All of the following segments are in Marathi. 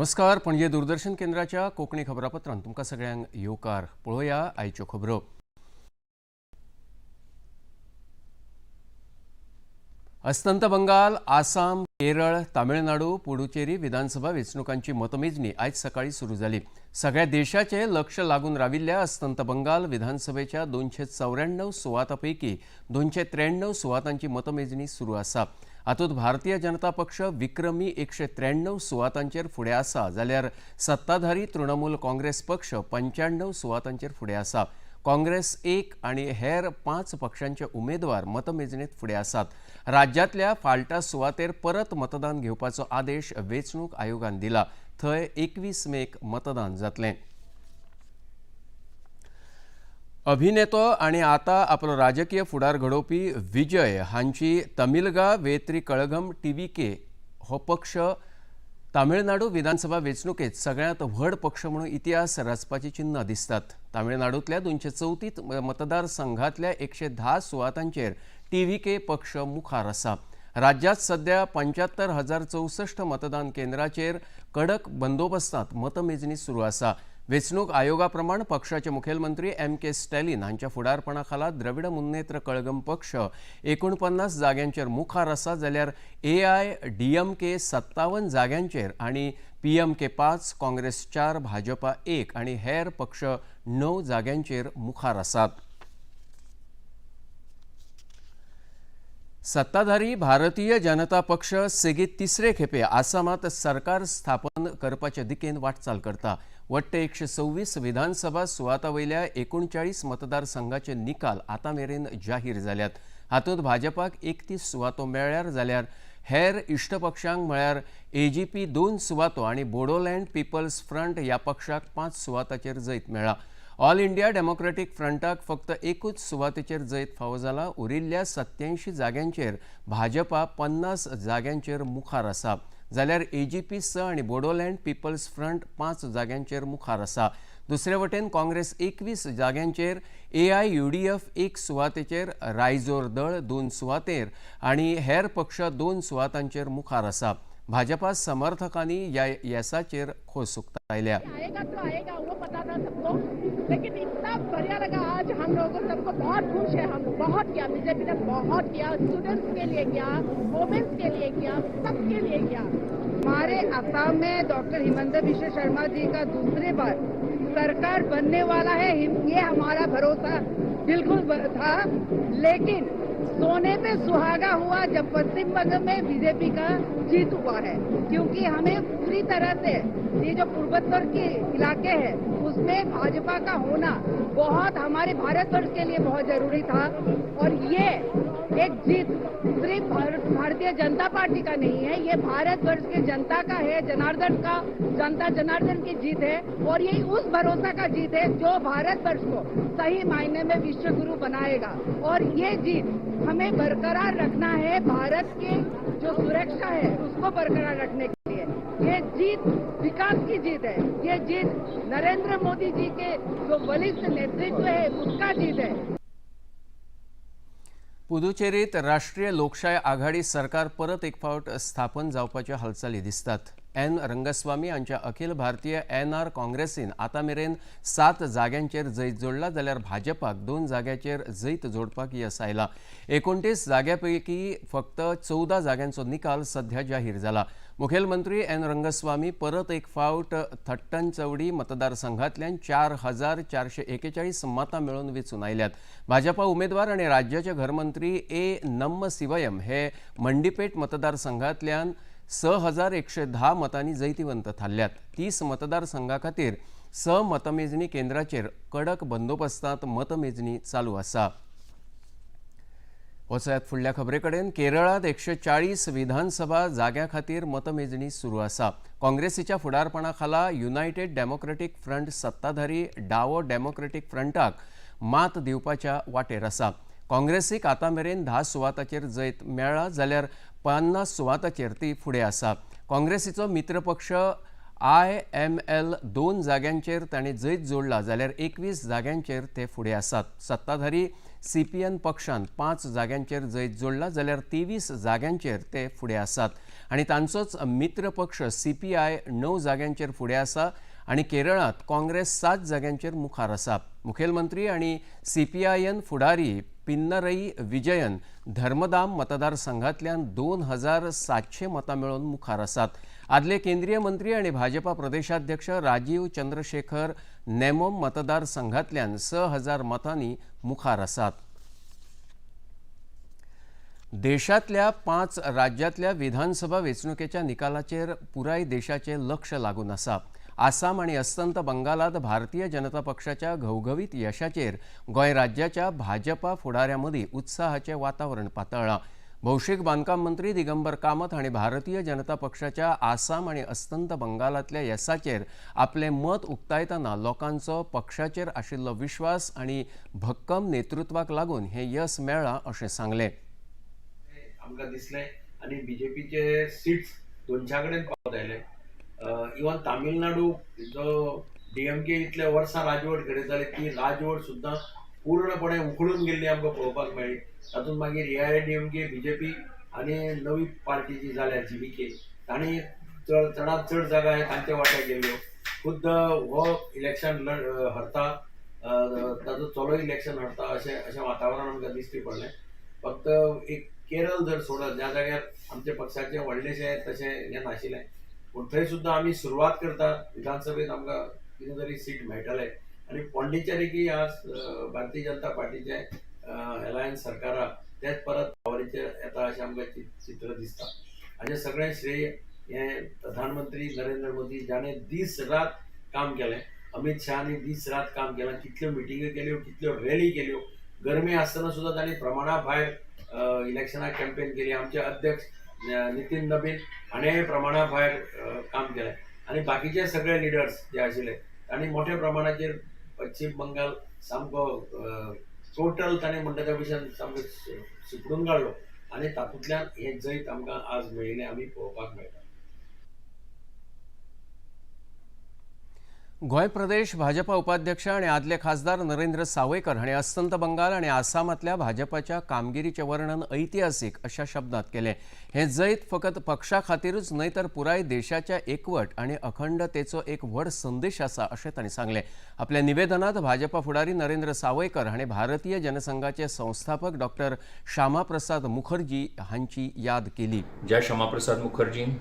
नमस्कार. पणजी दूरदर्शन केंद्राच्या कोंकणी खबरापत्रांत तुमकां सगळ्यांक येवकार. पळोवया आयच्यो खबरो. अस्तंत बंगाल, आसाम, केरळ, तामिळनाडू, पुडुचेरी विधानसभा वेंचणुकांची मतमेजणी आयज सकाळी सुरू जाली. सगळ्या देशाचे लक्ष लागून राविल्ल्या अस्तंत बंगाल विधानसभेच्या 294 सुवातांपैकी 293 सुवातांची मतमेजणी सुरू आसा. हातूंत भारतीय जनता पक्ष विक्रमी 193 सुवातांचेर फुडें आसा, जाल्यार सत्ताधारी तृणमूल काँग्रेस पक्ष 95 सुवातांचेर फुडें आसा. काँग्रेस 1 आनी हेर 5 पक्षांचे उमेदवार मतमेजणेंत फुडें आसात. राज्यांतल्या फाल्टा सुवातेर परत मतदान घेवपाचो आदेश वेंचणूक आयोगान दिला. थंय 21 मेक मतदान जातलें. अभिनेतो आनी आतां आपलो राजकीय फुडार घडोवपी विजय हांची तमिलगा वेत्री कळघम टीव्हीके हो पक्ष तामिळनाडू विधानसभा वेंचणुकेंत सगळ्यांत व्हड पक्ष म्हणून इतिहास रचपाची चिन्ह दिसतात. तामिळनाडूंतल्या 234 मतदारसंघांतल्या 110 सुवातांचेर टीव्हीके पक्ष मुखार आसा. राज्यांत सध्या 75,064 मतदान केंद्रांचेर कडक बंदोबस्तांत मतमेजणी सुरू आसा. वेंचणूक आयोगा प्रमाण पक्षाचे मुखेलमंत्री M.K. स्टॅलिन हांच्या फुडारपणा खाला द्रविड मुन्नेत्र कळघम पक्ष 49 जाग्यांचेर मुखार आसा, जाल्यार AIDMK 57 जाग्यांचेर आनी PMK 5, काँग्रेस 4, भाजपा 1 आनी हेर पक्ष 9 जाग्यांचेर मुखार आसात. सत्ताधारी भारतीय जनता पक्ष सेगीत तिसरे खेपे आसामांत सरकार स्थापन करपाचे दिकेन वाटचाल करता. वट्टे 126 विधानसभा सुवातांवयल्या 39 मतदारसंघाचे निकाल आतां मेरेन जाहीर जाल्यात. हातूंत भाजपाक 31 सुवातो मेळ्ळ्यार, जाल्यार हेर इश्ट पक्षांक म्हळ्यार AGP 2 सुवातो आनी बोडोलँड पीपल्स फ्रंट ह्या पक्षाक 5 सुवातांचेर जैत मेळ्ळा. ऑल इंडिया डेमोक्रेटिक फ्रंटाक फक्त एकूच सुवातेचेर जैत फावो जाला. उरिल्ल्या 87 जाग्यांचेर भाजपा 50 जाग्यांचेर मुखार आसा, जाल्यार AGP 6 आनी बोडोलँड पीपल्स फ्रंट 5 जाग्यांचेर मुखार आसा. दुसरे वटेन काँग्रेस 21 जाग्यांचेर, AIUDF 1 सुवातेचेर, रायजोर दळ 2 सुवातेर आनी हेर पक्ष 2 सुवातांचेर मुखार आसा. भाजपा समर्थकांनी ह्या येसाचेर खोस उक्तायल्या. लेकिन इतना बढ़िया लगा आज हम लोगों को, सबको बहुत खुश है. हम बहुत किया, बीजेपी ने बहुत किया, स्टूडेंट्स के लिए किया, वुमेन्स के लिए किया, सबके लिए किया. हमारे असम में डॉक्टर हिमंता बिश्व शर्मा जी का दूसरी बार सरकार बनने वाला है, ये हमारा भरोसा बिल्कुल था. लेकिन सोने पे सुहागा हुआ जब पश्चिम बंगाल में बीजेपी का जीत हुआ है, क्योंकि हमें पूरी तरह से ये जो पूर्वोत्तर के इलाके हैं उसमें भाजपा का होना बहुत हमारे भारतवर्ष के लिए बहुत जरूरी था. और ये एक जीत सिर्फ भारतीय जनता पार्टी का नहीं है, ये भारतवर्ष के जनता का है, जनार्दन का, जनता जनार्दन की जीत है. और ये उस भरोसा का जीत है जो भारतवर्ष को सही मायने में विश्व गुरु बनाएगा. और ये जीत हमें बरकरार रखना है. भारत की जो सुरक्षा है उसको बरकरार रखने के लिए ये जीत विकास की जीत है. ये जीत नरेंद्र मोदी जी के जो बलिष्ठ नेतृत्व है उसका जीत है. पुदुचेरीत राष्ट्रीय लोकशाय आघाडी सरकार परत एक फावट स्थापन जावपाच्यो हालचाली दिसतात. N. रंगस्वामी हांच्या अखिल भारतीय NR काँग्रेसीन आतां मेरेन 7 जाग्यांचेर जैत जोडला, जाल्यार भाजपाक 2 जाग्यांचेर जैत जोडपाक येस आयला. 29 जाग्यांपैकी फक्त 14 जाग्यांचो निकाल सध्या जाहीर जाला. मुखेलमंत्री N. रंगस्वामी परत एक फावट थट्टनचवडी मतदारसंघांतल्यान 4,441 मतां मेळोवन वेंचून आयल्यात. भाजपा उमेदवार आनी राज्याचे घरमंत्री A. नम्मसिवयम हे मंडीपेट मतदारसंघांतल्यान 6,110 मतांनी जैतिवंत थारल्यात. 30 मतदारसंघां खातीर 6 मतमेजणी केंद्राचेर कडक बंदोबस्तांत मतमेजणी चालू आसा. वचयात फुडल्या खबरेकडेन. केरळांत 140 विधानसभा जाग्यां खातीर मतमेजणी सुरू आसा. काँग्रेसीच्या फुडारपणा खाला युनायटेड डेमोक्रेटिक फ्रंट सत्ताधारी डावो डेमोक्रेटिक फ्रंटाक मात दिवपाच्या वाटेर आसा. काँग्रेसीक आतां मेरेन 10 सुवातांचेर जैत मेळ्ळा, जाल्यार 50 सुवातांचेर ती फुडें आसा. काँग्रेसीचो मित्रपक्ष IML 2 जाग्यांचेर ताणें जैत जोडला, जाल्यार 21 जाग्यांचेर ते फुडें आसात. सत्ताधारी CPN पक्षान 5 जाग्यांचेर जैत जोडला, जाल्यार 23 जाग्यांचेर ते फुडें आसात. आणि तांचोच मित्र पक्ष CPI 9 जाग्यांचेर फुडें आसा आणि केरळात काँग्रेस 7 जाग्यांचेर मुखार आसा। मुखेलमंत्री आणि CPIN फुडारी पिन्नरई विजयन धर्मदाम मतदारसंघांतल्यान 2700 मतां मेळोवन मुखार आसात। आदले केंद्रीय मंत्री आणि भाजपा प्रदेशाध्यक्ष राजीव चंद्रशेखर नेमोम मतदारसंघांतल्यान 6000 मतांनी मुखार आसात। देशातल्या 5 राज्यातल्या विधानसभा वेंचणुकेच्या निकालाचेर पुराय देशाचे लक्ष लागून आसा। आसाम आणि अस्तंत बंगालात भारतीय जनता पक्षाच्या घवघवीत यशाचेर गोंय राज्याच्या भाजपा फुडाऱ्यांमदीं उत्साहाचें वातावरण पातळ्ळां। भौशीक बांदकाम मंत्री दिगंबर कामत हांणी भारतीय जनता पक्षाच्या आसाम आणि अस्तंत बंगालातल्या यशाचेर आपलें मत उक्तायतना लोकांचो पक्षाचेर आशिल्लो विश्वास आणि भक्कम नेतृत्वाक लागून हें यश मेळ्ळां अशें सांगलें। आमकां दिसलें आनी BJPचे सीट्स 200 कडेन पावत आयले। इवन तामिळनाडू जो DMK इतल्या वर्सां राजवट करताली ती राजवट सुद्दां पूर्णपणे उखडून गेल्ली आमकां पळोवपाक मेळ्ळी। तातूंत मागीर AIADMK BJP आनी नवी पार्टी जी जाल्या GVK तांणी चडांत चड जागा तांच्या वाट्याक गेल्ल्यो। खुद्द हो इलेक्शन हरता ताजो चलो इलेक्शन हरता अशें वातावरण आमकां दिश्टी पडलें। फक्त एक केरळ जर सोडत ज्या जाग्यार आमच्या पक्षाचे व्हडलेशें तशें हें नाशिल्लें पूण थंय सुद्दां आमी सुरवात करता विधानसभेत आमकां कितें तरी सीट मेळटलें आनी पॉंडिचेरीकी आज भारतीय जनता पार्टीचे अलायन्स सरकार आहा तेच परत पावरीचेर येता अशें आमकां चित्र दिसता। हाचें सगळें श्रेय हें प्रधानमंत्री नरेंद्र मोदी जाणें दीस रात काम केलें। अमित शहानी दीस रात काम केलां, कितल्यो मिटिंग्यो केल्यो, कितल्यो रॅली केल्यो। गरमी आसतना सुद्दां तांणी प्रमाणा भायर इलेक्शनाक कॅम्पेन केली। आमचे अध्यक्ष नितीन नबीन हाणें प्रमाणा भायर काम केलें आनी बाकीचे सगळे लिडर्स जे आशिल्ले तांणी मोठ्या प्रमाणाचेर पश्चिम बंगाल सामको टोटल ताणें म्हणटा त्या भशेन सामको सुपडून काडलो आनी तातूंतल्यान हें जैत आमकां आज मेळिल्लें आमी पळोवपाक मेळटा। गोंय प्रदेश भाजपा उपाध्यक्ष आणि आदले खासदार नरेंद्र सावयकर हांणी अस्तंत बंगाल आणि आसामांतल्या भाजपाच्या कामगिरीचें वर्णन ऐतिहासीक अशा शब्दांत केलें। हें जैत फकत पक्षा खातीरूच न्हय तर पुराय देशाच्या एकवट आणि अखंडतेचो एक व्हड संदेश आसा अशें तांणी सांगलें। आपल्या निवेदनांत भाजपा फुडारी नरेंद्र सावयकर हांणी भारतीय जनसंघाचे संस्थापक डॉ. श्यामाप्रसाद मुखर्जी हांची याद केली। ज्या श्यामाप्रसाद मुखर्जीन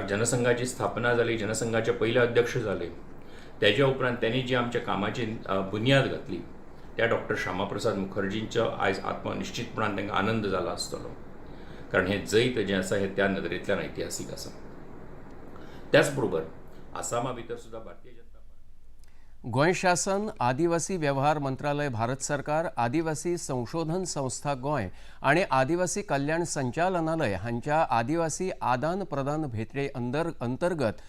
जनसंघाची स्थापना जाली, जनसंघाचे पहिले अध्यक्ष जाले, त्याच्या उपरांत त्यांनी जी आमच्या कामाची बुनियाद घातली त्या डॉ. श्यामाप्रसाद मुखर्जींचो आयज आत्मा निश्चितपणान तांकां आनंद जाला आसतलो, कारण हें जैत जें आसा हें त्या नदरेंतल्यान ऐतिहासीक आसा। त्याच बरोबर आसामा भितर सुद्दां भारतीय जनता पार्टी, गोंय शासन, आदिवासी वेव्हार मंत्रालय भारत सरकार, आदिवासी संशोधन संस्था गोंय आणि आदिवासी कल्याण संचालनालय हांच्या आदिवासी आदान प्रदान भेटये अंतर्गत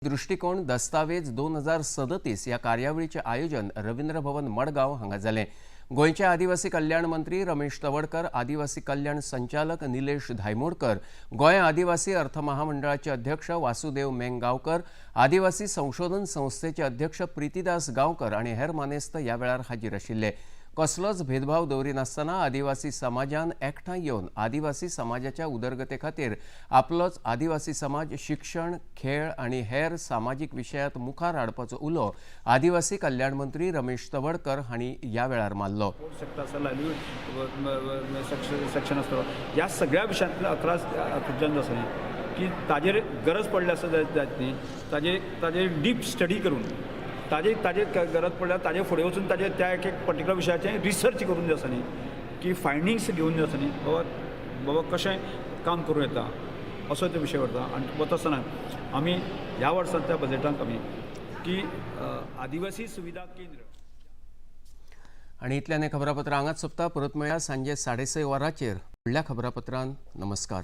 दृष्टिकोन दस्तावेज 2037 या कार्यावळीचे आयोजन रवींद्र भवन मडगांव हांगा जालें। गोंयचे आदिवासी कल्याण मंत्री रमेश तवडकर, आदिवासी कल्याण संचालक निलेश धायमोडकर, गोंय आदिवासी अर्थ महामंडळाचे अध्यक्ष वासुदेव मेंगावकर, आदिवासी संशोधन संस्थेचे अध्यक्ष प्रितीदास गांवकर आणि हेर मानेस्त ह्या वेळार हाजीर आशिल्ले। कसलोच भेदभाव दवरिनासतना आदिवासी समाजान एकठांय येवन आदिवासी समाजाच्या उदरगते खातीर आपलोच आदिवासी समाज शिक्षण, खेळ आणि हेर सामाजीक विशयांत मुखार हाडपाचो उलो आदिवासी कल्याण मंत्री रमेश तवडकर हांणी ह्या वेळार मारलो। सेक्शन आसतलो ह्या सगळ्या विशयांतले 11 आसा की ताजेर गरज पडल्या आसा जायत न्ही ताजेर डीप स्टडी करून ताजे गरज पडल्यार ताजे फुडें वचून ताजे त्या एक पर्टिक्युलर विशयाचें रिसर्च करून जे आसा न्ही की फायंडिंग्स घेवन जे आसा न्ही बाबा कशें काम करूं येता असो तो विशय व्हरता। आनी वता आसतना आमी ह्या वर्साच्या बजेटांत आमी की आदिवासी सुविधा केंद्र आणि इतल्यान हें खबरापत्र हांगाच सोंपता। परत मेळया सांजे 6:30 वरांचेर फुडल्या खबरापत्रांत। नमस्कार।